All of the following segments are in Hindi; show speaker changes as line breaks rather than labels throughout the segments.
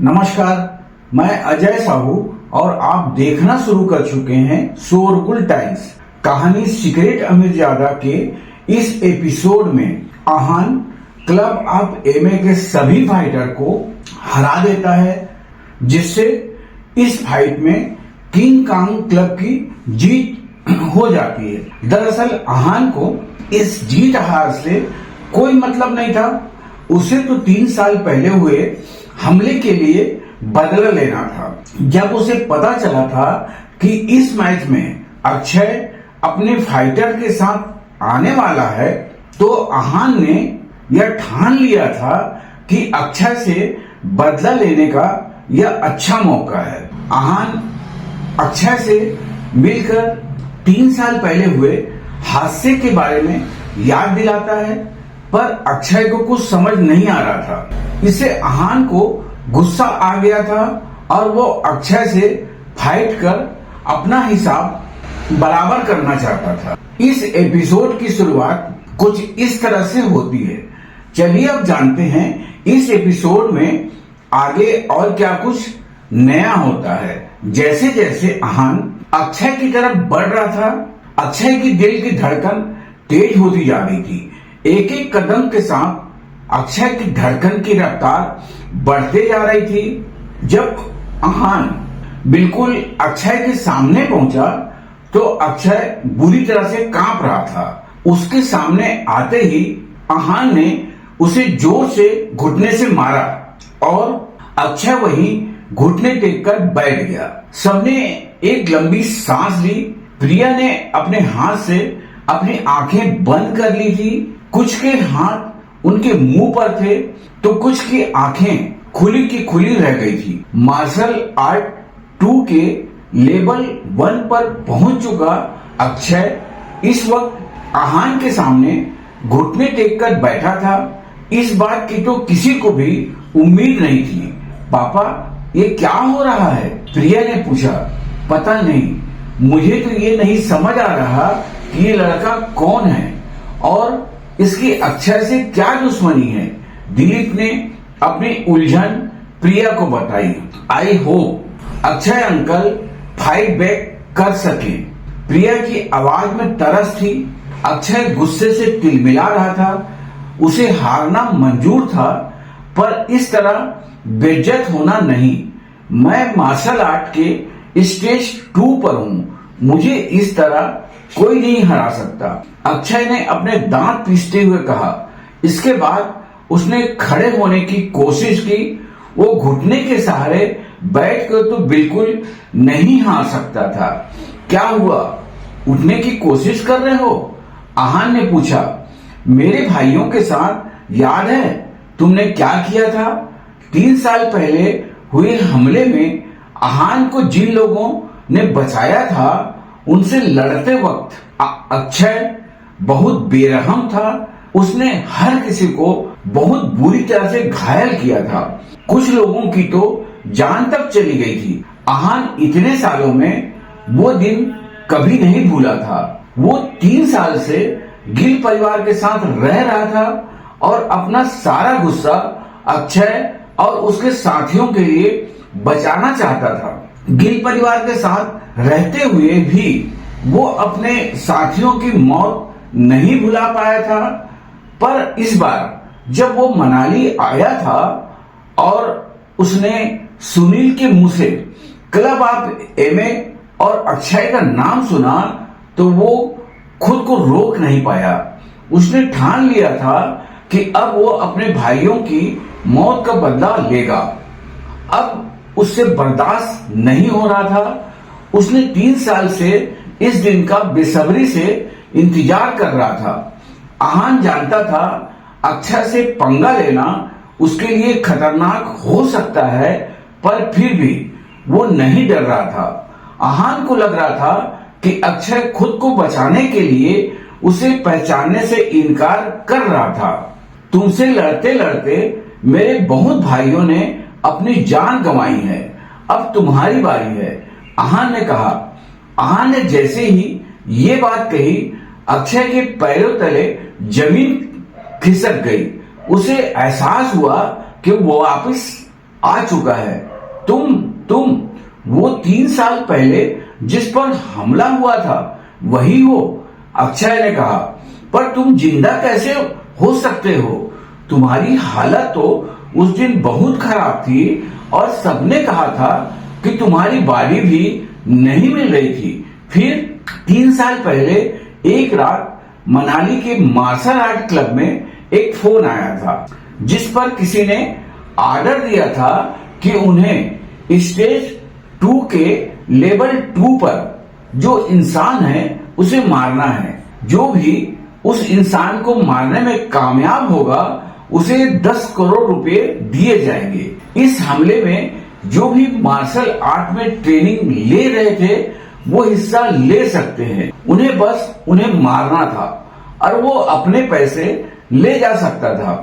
नमस्कार, मैं अजय साहू और आप देखना शुरू कर चुके हैं शोरगुल टाइम्स। कहानी सीक्रेट अमीरजादा के इस एपिसोड में आहान क्लब ऑफ एमए के सभी फाइटर को हरा देता है, जिससे इस फाइट में किंग कांग क्लब की जीत हो जाती है। दरअसल आहान को इस जीत हार से कोई मतलब नहीं था। उसे तो 3 साल पहले हुए हमले के लिए बदला लेना था। जब उसे पता चला था कि इस मैच में अक्षय अपने फाइटर के साथ आने वाला है, तो आहान ने यह ठान लिया था कि अक्षय से बदला लेने का यह अच्छा मौका है। आहान अक्षय से मिलकर 3 साल पहले हुए हादसे के बारे में याद दिलाता है, पर अक्षय को कुछ समझ नहीं आ रहा था। इससे आहान को गुस्सा आ गया था और वो अक्षय से फाइट कर अपना हिसाब बराबर करना चाहता था। इस एपिसोड की शुरुआत कुछ इस तरह से होती है। चलिए अब जानते हैं इस एपिसोड में आगे और क्या कुछ नया होता है। जैसे जैसे आहान अक्षय की तरफ बढ़ रहा था, अक्षय की दिल की धड़कन तेज होती जा रही थी। एक एक कदम के साथ अक्षय की धड़कन की रफ्तार बढ़ते जा रही थी। जब आहान बिल्कुल अक्षय के सामने पहुंचा तो अक्षय बुरी तरह से कांप रहा था। उसके सामने आते ही आहान ने उसे जोर से घुटने से मारा और अक्षय वहीं घुटने टेक कर बैठ गया। सबने एक लंबी सांस ली। प्रिया ने अपने हाथ से अपनी आंखें बंद कर ली थी। कुछ के हाथ उनके मुंह पर थे तो कुछ की आंखें खुली की खुली रह गई थी। मार्शल आर्ट 2 के लेवल 1 पर पहुंच चुका अक्षय इस वक्त आहान के सामने घुटने टेक कर बैठा था। इस बात की तो किसी को भी उम्मीद नहीं थी। पापा, ये क्या हो रहा है? प्रिया ने पूछा। पता नहीं, मुझे तो ये नहीं समझ आ रहा कि ये लड़का कौन है और इसकी अक्षय से क्या दुश्मनी है। दिलीप ने अपनी उलझन प्रिया को बताई। I hope Akshay uncle fight back कर सके। प्रिया की आवाज में तरस थी। अक्षय गुस्से से तिलमिला रहा था। उसे हारना मंजूर था, पर इस तरह बेइज्जत होना नहीं। मैं मार्शल आर्ट के स्टेज 2 पर हूं। मुझे इस तरह कोई नहीं हरा सकता। अक्षय ने अपने दांत पीसते हुए कहा। इसके बाद उसने खड़े होने की कोशिश की। वो घुटने के सहारे बैठकर तो बिल्कुल नहीं हार सकता था। क्या हुआ, उठने की कोशिश कर रहे हो? आहान ने पूछा। मेरे भाइयों के साथ याद है तुमने क्या किया था? 3 साल पहले हुए हमले में आहान को जिन लोगों ने बचाया था, उनसे लड़ते वक्त अक्षय बहुत बेरहम था। उसने हर किसी को बहुत बुरी तरह से घायल किया था। कुछ लोगों की तो जान तक चली गई थी। आहान इतने सालों में वो दिन कभी नहीं भूला था। वो 3 साल से गिल परिवार के साथ रह रहा था और अपना सारा गुस्सा अक्षय और उसके साथियों के लिए बचाना चाहता था। गिल परिवार के साथ रहते हुए भी वो अपने साथियों की मौत नहीं भुला पाया था। पर इस बार जब वो मनाली आया था और उसने सुनील के मुंह से क्लब ऑफ एमए और अक्षय का नाम सुना, तो वो खुद को रोक नहीं पाया। उसने ठान लिया था कि अब वो अपने भाइयों की मौत का बदला लेगा। अब उससे बर्दाश्त नहीं हो रहा था। उसने 3 साल से इस दिन का बेसब्री से इंतजार कर रहा था। आहान जानता था अक्षय से पंगा लेना उसके लिए खतरनाक हो सकता है, पर फिर भी वो नहीं डर रहा था। आहान को लग रहा था कि अक्षय खुद को बचाने के लिए उसे पहचानने से इनकार कर रहा था। तुमसे लड़ते लड़ते मेरे बहुत भाइयों ने अपनी जान गंवाई है, अब तुम्हारी बारी है, आहान ने कहा। आहान ने जैसे ही ये बात कही, अक्षय के पैरों तले जमीन खिसक गई। उसे एहसास हुआ कि वो वापस आ चुका है। तुम वो 3 साल पहले जिस पर हमला हुआ था वही हो, अक्षय ने कहा। पर तुम जिंदा कैसे हो सकते हो? तुम्हारी हालत तो उस दिन बहुत खराब थी और सबने कहा था कि तुम्हारी बॉडी भी नहीं मिल रही थी। फिर 3 साल पहले एक रात मनाली के मार्शल आर्ट क्लब में एक फोन आया था जिस पर किसी ने ऑर्डर दिया था कि उन्हें स्टेज 2 के लेवल 2 पर जो इंसान है उसे मारना है। जो भी उस इंसान को मारने में कामयाब होगा उसे 10 करोड़ रुपए दिए जाएंगे। इस हमले में जो भी मार्शल आर्ट में ट्रेनिंग ले रहे थे वो हिस्सा ले सकते हैं। उन्हें मारना था और वो अपने पैसे ले जा सकता था।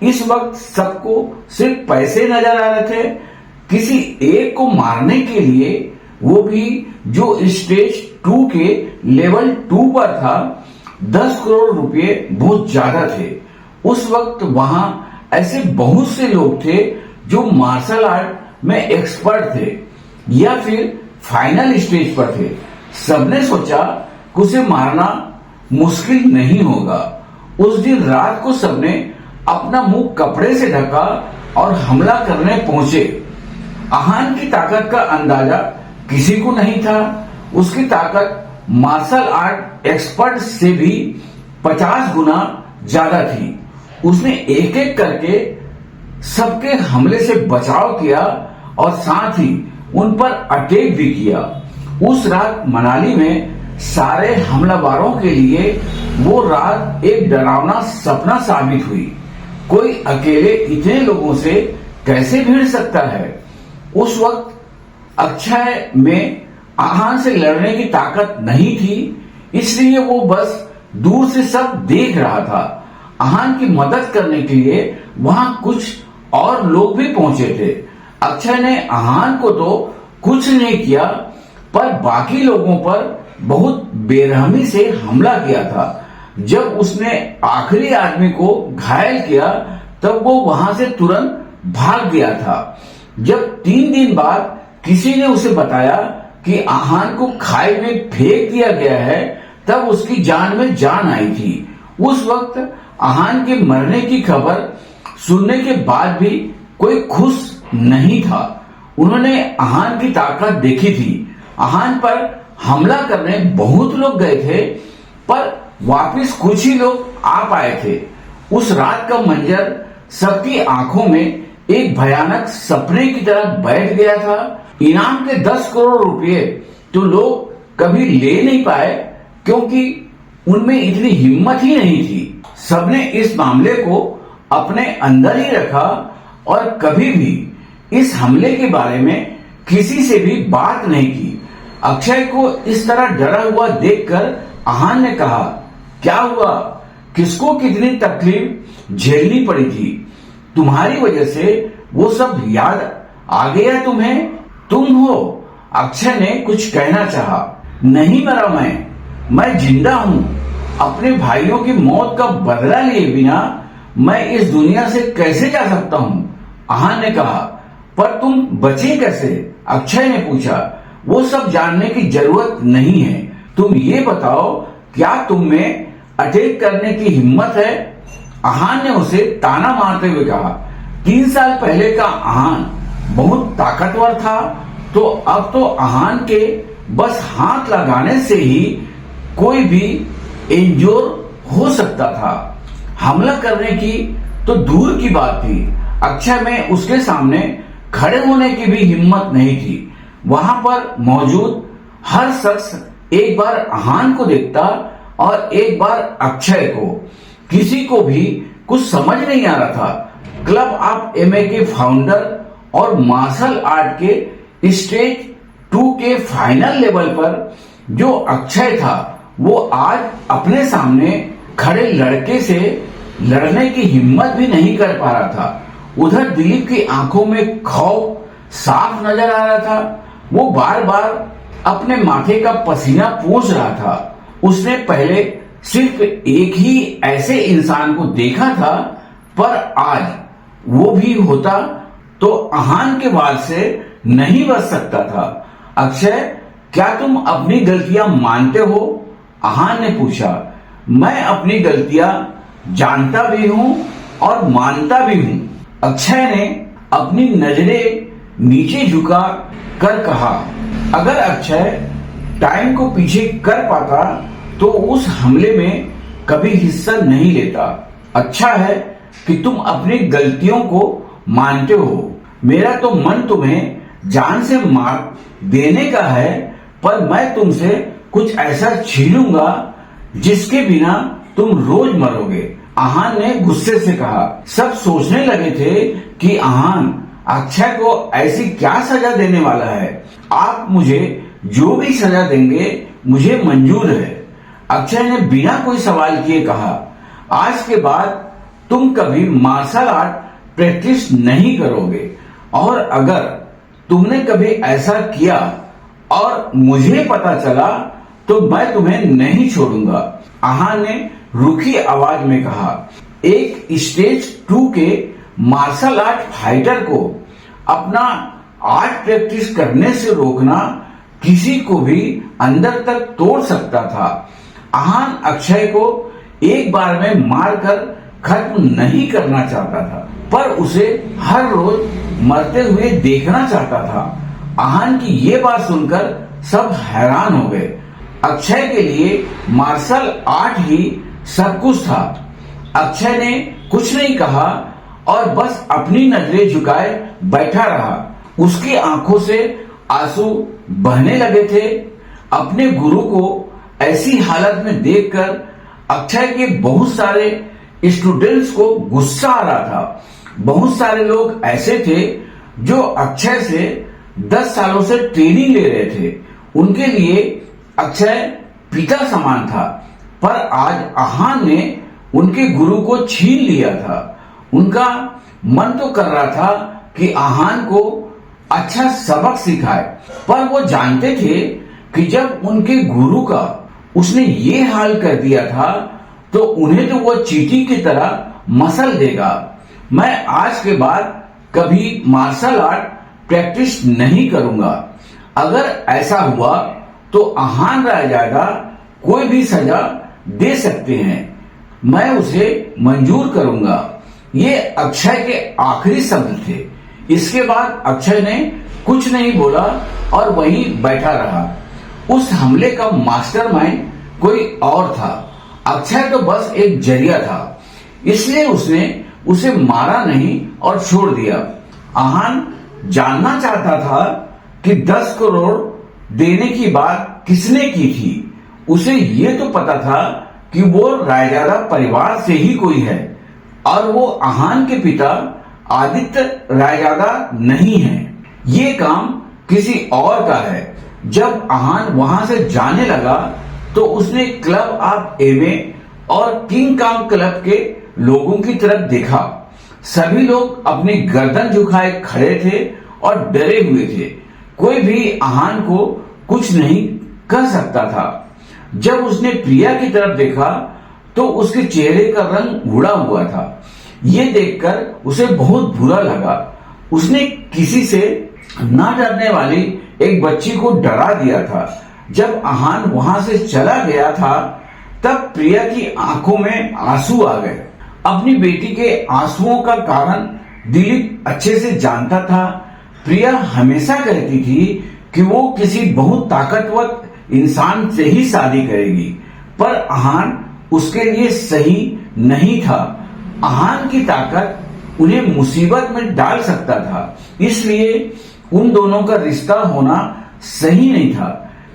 इस वक्त सबको सिर्फ पैसे नजर आ रहे थे। किसी एक को मारने के लिए, वो भी जो स्टेज 2 के लेवल 2 पर था, 10 करोड़ रुपए बहुत ज्यादा थे। उस वक्त वहां ऐसे बहुत से लोग थे जो मार्शल आर्ट में एक्सपर्ट थे या फिर फाइनल स्टेज पर थे। सबने सोचा कि उसे मारना मुश्किल नहीं होगा। उस दिन रात को सबने अपना मुंह कपड़े से ढका और हमला करने पहुंचे। आहान की ताकत का अंदाजा किसी को नहीं था। उसकी ताकत मार्शल आर्ट एक्सपर्ट से भी 50 गुना ज्यादा थी। उसने एक एक करके सबके हमले से बचाव किया और साथ ही उन पर अटैक भी किया। उस रात मनाली में सारे हमलावरों के लिए वो रात एक डरावना सपना साबित हुई। कोई अकेले इतने लोगों से कैसे भिड़ सकता है? उस वक्त अक्षय में आहान से लड़ने की ताकत नहीं थी, इसलिए वो बस दूर से सब देख रहा था। आहान की मदद करने के लिए वहां कुछ और लोग भी पहुंचे थे। अक्षय ने आहान को तो कुछ नहीं किया, पर बाकी लोगों पर बहुत बेरहमी से हमला किया था। जब उसने आखिरी आदमी को घायल किया तब वो वहां से तुरंत भाग गया था। जब 3 दिन बाद किसी ने उसे बताया कि आहान को खाई में फेंक दिया गया है, तब उसकी जान में जान आई थी। उस वक्त आहान के मरने की खबर सुनने के बाद भी कोई खुश नहीं था। उन्होंने आहान की ताकत देखी थी। आहान पर हमला करने बहुत लोग गए थे, पर वापस कुछ ही लोग आ पाए थे। उस रात का मंजर सबकी आंखों में एक भयानक सपने की तरह बैठ गया था। इनाम के 10 करोड़ रुपए तो लोग कभी ले नहीं पाए क्योंकि उनमें इतनी हिम्मत ही नहीं थी। सबने इस मामले को अपने अंदर ही रखा और कभी भी इस हमले के बारे में किसी से भी बात नहीं की। अक्षय को इस तरह डरा हुआ देखकर आहान ने कहा, क्या हुआ? किसको कितनी तकलीफ झेलनी पड़ी थी? तुम्हारी वजह से वो सब याद आ गया तुम्हें? तुम हो? अक्षय ने कुछ कहना चाहा। नहीं मरा मैं जिंदा हूं। अपने भाइयों की मौत का बदला लिए बिना मैं इस दुनिया से कैसे जा सकता हूं? आहान ने कहा। पर तुम बचे कैसे? अक्षय ने पूछा। वो सब जानने की जरूरत नहीं है। तुम ये बताओ, क्या तुम में अटैक करने की हिम्मत है? आहान ने उसे ताना मारते हुए कहा। 3 साल पहले का आहान बहुत ताकतवर था, तो अब तो आहान के बस हाथ लगाने से ही कोई भी इंजोर हो सकता था। हमला करने की तो दूर की बात थी, अक्षय में उसके सामने खड़े होने की भी हिम्मत नहीं थी। वहां पर मौजूद हर शख्स एक बार आहान को देखता और एक बार अक्षय को। किसी को भी कुछ समझ नहीं आ रहा था। क्लब ऑफ एमए के फाउंडर और मार्शल आर्ट के स्टेज 2 के फाइनल लेवल पर जो अक्षय था, वो आज अपने सामने खड़े लड़के से लड़ने की हिम्मत भी नहीं कर पा रहा था। उधर दिलीप की आंखों में खौफ साफ नजर आ रहा था। वो बार बार अपने माथे का पसीना पोंछ रहा था। उसने पहले सिर्फ एक ही ऐसे इंसान को देखा था, पर आज वो भी होता तो आहान के वार से नहीं बच सकता था। अक्षय, क्या तुम अपनी गलतियां मानते हो? आहान ने पूछा। मैं अपनी गलतियां जानता भी हूं और मानता भी हूं। अक्षय ने अपनी नजरें नीचे झुका कर कहा। अगर अक्षय टाइम को पीछे कर पाता तो उस हमले में कभी हिस्सा नहीं लेता। अच्छा है कि तुम अपनी गलतियों को मानते हो। मेरा तो मन तुम्हें जान से मार देने का है, पर मैं तुमसे कुछ ऐसा छीनूंगा जिसके बिना तुम रोज मरोगे। आहान ने गुस्से से कहा। सब सोचने लगे थे कि आहान अक्षय को ऐसी क्या सजा देने वाला है। आप मुझे जो भी सजा देंगे मुझे मंजूर है। अक्षय ने बिना कोई सवाल किए कहा। आज के बाद तुम कभी मार्शल आर्ट प्रैक्टिस नहीं करोगे, और अगर तुमने कभी ऐसा किया और मुझे पता चला तो मैं तुम्हें नहीं छोड़ूंगा। आहान ने रूखी आवाज में कहा। एक स्टेज 2 के मार्शल आर्ट फाइटर को अपना आर्ट प्रैक्टिस करने से रोकना किसी को भी अंदर तक तोड़ सकता था। आहान अक्षय को एक बार में मारकर खत्म नहीं करना चाहता था, पर उसे हर रोज मरते हुए देखना चाहता था। आहान की ये बात सुनकर सब हैरान हो गए। अक्षय के लिए मार्शल आर्ट ही सब कुछ था। अक्षय ने कुछ नहीं कहा और बस अपनी नजरें झुकाए बैठा रहा। उसकी आंखों से आंसू बहने लगे थे। अपने गुरु को ऐसी हालत में देखकर अक्षय के बहुत सारे स्टूडेंट्स को गुस्सा आ रहा था। बहुत सारे लोग ऐसे थे जो अक्षय से 10 सालों से ट्रेनिंग ले रहे थे। उनके लिए अक्षय पिता समान था, पर आज आहान ने उनके गुरु को छीन लिया था। उनका मन तो कर रहा था कि आहान को अच्छा सबक सिखाए, पर वो जानते थे कि जब उनके गुरु का उसने ये हाल कर दिया था तो उन्हें तो वो चींटी की तरह मसल देगा। मैं आज के बाद कभी मार्शल आर्ट प्रैक्टिस नहीं करूंगा। अगर ऐसा हुआ तो आहान रायजादा कोई भी सजा दे सकते हैं, मैं उसे मंजूर करूंगा। ये अक्षय के आखिरी शब्द थे। इसके बाद अक्षय ने कुछ नहीं बोला और वहीं बैठा रहा। उस हमले का मास्टरमाइंड कोई और था। अक्षय तो बस एक जरिया था, इसलिए उसने उसे मारा नहीं और छोड़ दिया। आहान जानना चाहता था कि 10 करोड़ देने की बात किसने की थी। उसे ये तो पता था कि वो रायजादा परिवार से ही कोई है, और वो आहान के पिता आदित्य रायजादा नहीं है। ये काम किसी और का है। जब आहान वहां से जाने लगा तो उसने क्लब ऑफ एवे और किंग कांग क्लब के लोगों की तरफ देखा। सभी लोग अपनी गर्दन झुकाए खड़े थे और डरे हुए थे। कोई भी आहान को कुछ नहीं कर सकता था। जब उसने प्रिया की तरफ देखा तो उसके चेहरे का रंग उड़ा हुआ था। ये देखकर उसे बहुत बुरा लगा। उसने किसी से न डरने वाली एक बच्ची को डरा दिया था। जब आहान वहां से चला गया था तब प्रिया की आंखों में आंसू आ गए। अपनी बेटी के आंसुओं का कारण दिलीप अच्छे से जानता था। प्रिया हमेशा कहती थी कि वो किसी बहुत ताकतवर इंसान से ही शादी करेगी, पर आहान उसके लिए सही नहीं था। आहान की ताकत उन्हें मुसीबत में डाल सकता था, इसलिए उन दोनों का रिश्ता होना सही नहीं था।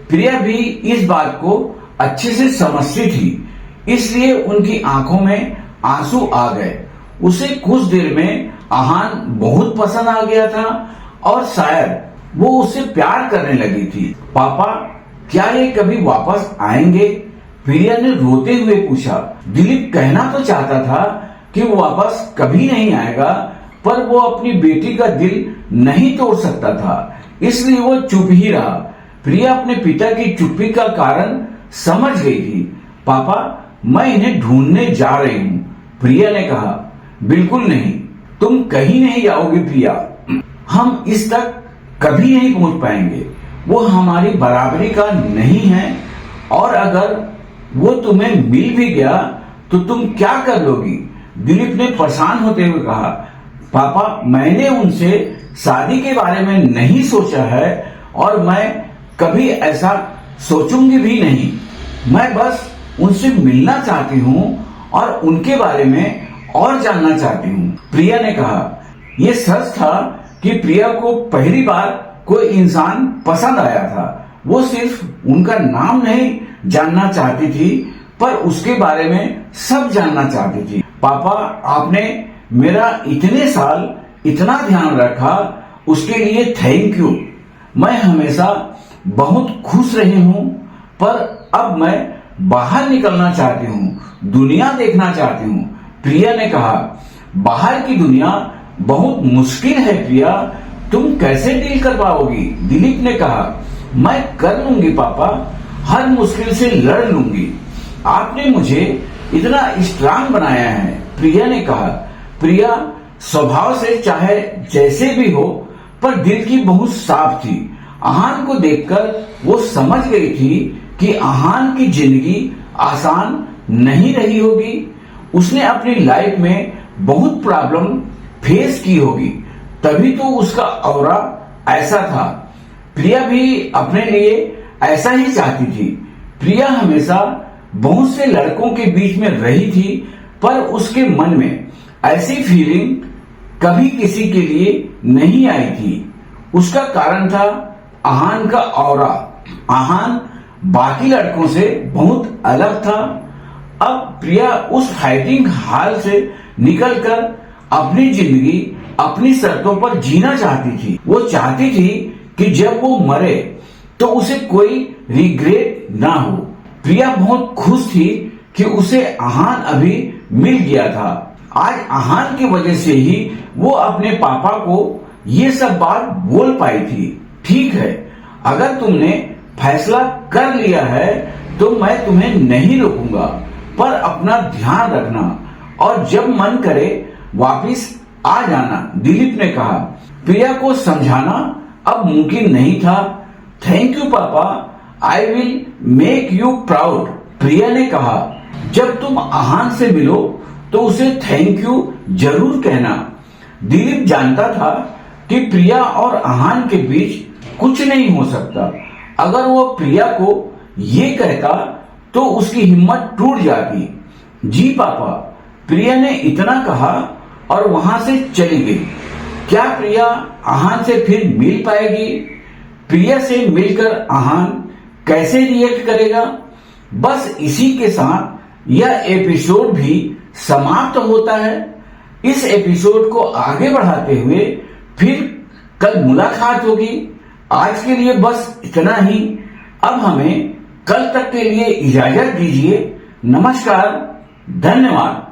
प्रिया भी इस बात को अच्छे से समझती थी, इसलिए उनकी आंखों में आंसू आ गए। उसे कुछ देर में आहान बहुत पसंद आ गया था और शायद वो उससे प्यार करने लगी थी। पापा, क्या ये कभी वापस आएंगे? प्रिया ने रोते हुए पूछा। दिलीप कहना तो चाहता था कि वो वापस कभी नहीं आएगा, पर वो अपनी बेटी का दिल नहीं तोड़ सकता था, इसलिए वो चुप ही रहा। प्रिया अपने पिता की चुप्पी का कारण समझ गई थी। पापा, मैं इन्हें ढूंढने जा रही हूँ, प्रिया ने कहा। बिल्कुल नहीं, तुम कहीं नहीं जाओगी प्रिया। हम इस तक कभी नहीं पहुंच पाएंगे। वो हमारी बराबरी का नहीं है, और अगर वो तुम्हें मिल भी गया तो तुम क्या कर लोगी? दिलीप ने परेशान होते हुए कहा, पापा मैंने उनसे शादी के बारे में नहीं सोचा है और मैं कभी ऐसा सोचूंगी भी नहीं। मैं बस उनसे मिलना चाहती हूँ और उनके बारे में और जानना चाहती हूँ। प्रिया ने कहा। यह सच था कि प्रिया को पहली बार कोई इंसान पसंद आया था। वो सिर्फ उनका नाम नहीं जानना चाहती थी, पर उसके बारे में सब जानना चाहती थी। पापा आपने मेरा इतने साल इतना ध्यान रखा, उसके लिए थैंक यू। मैं हमेशा बहुत खुश रही हूँ, पर अब मैं बाहर निकलना चाहती हूँ, दुनिया देखना चाहती हूँ। प्रिया ने कहा, बाहर की दुनिया बहुत मुश्किल है प्रिया, तुम कैसे डील कर पाओगी? दिलीप ने कहा, मैं कर लूंगी पापा, हर मुश्किल से लड़ लूंगी। आपने मुझे इतना स्ट्रांग बनाया है। प्रिया ने कहा। प्रिया स्वभाव से चाहे जैसे भी हो, पर दिल की बहुत साफ थी। आहान को देखकर वो समझ गई थी कि आहान की जिंदगी आसान नहीं रही होगी। उसने अपनी लाइफ में बहुत प्रॉब्लम फेस की होगी, तभी तो उसका ऑरा ऐसा था। प्रिया भी अपने लिए ऐसा ही चाहती थी। प्रिया हमेशा बहुत से लड़कों के बीच में रही थी, पर उसके मन में ऐसी फीलिंग कभी किसी के लिए नहीं आई थी। उसका कारण था आहान का ऑरा। आहान बाकी लड़कों से बहुत अलग था। अब प्रिया उस फाइटिंग हाल से निकलकर अपनी जिंदगी अपनी शर्तों पर जीना चाहती थी। वो चाहती थी कि जब वो मरे तो उसे कोई रिग्रेट ना हो। प्रिया बहुत खुश थी कि उसे आहान अभी मिल गया था। आज आहान की वजह से ही वो अपने पापा को ये सब बात बोल पाई थी। ठीक है, अगर तुमने फैसला कर लिया है तो मैं तुम्हें नहीं रोकूंगा, पर अपना ध्यान रखना और जब मन करे वापिस आ जाना। दिलीप ने कहा। प्रिया को समझाना अब मुमकिन नहीं था। Thank you papa, I will make you proud. Priya ने कहा, जब तुम आहान से मिलो तो उसे थैंक यू जरूर कहना। दिलीप जानता था कि प्रिया और आहान के बीच कुछ नहीं हो सकता। अगर वो प्रिया को ये कहता तो उसकी हिम्मत टूट जाती। जी पापा, प्रिया ने इतना कहा और वहां से चली गई। क्या प्रिया आहान से फिर मिल पाएगी? प्रिया से मिलकर आहान कैसे रिएक्ट करेगा? बस इसी के साथ यह एपिसोड भी समाप्त होता है। इस एपिसोड को आगे बढ़ाते हुए फिर कल मुलाकात होगी। आज के लिए बस इतना ही। अब हमें कल तक के लिए इजाजत दीजिए। नमस्कार, धन्यवाद।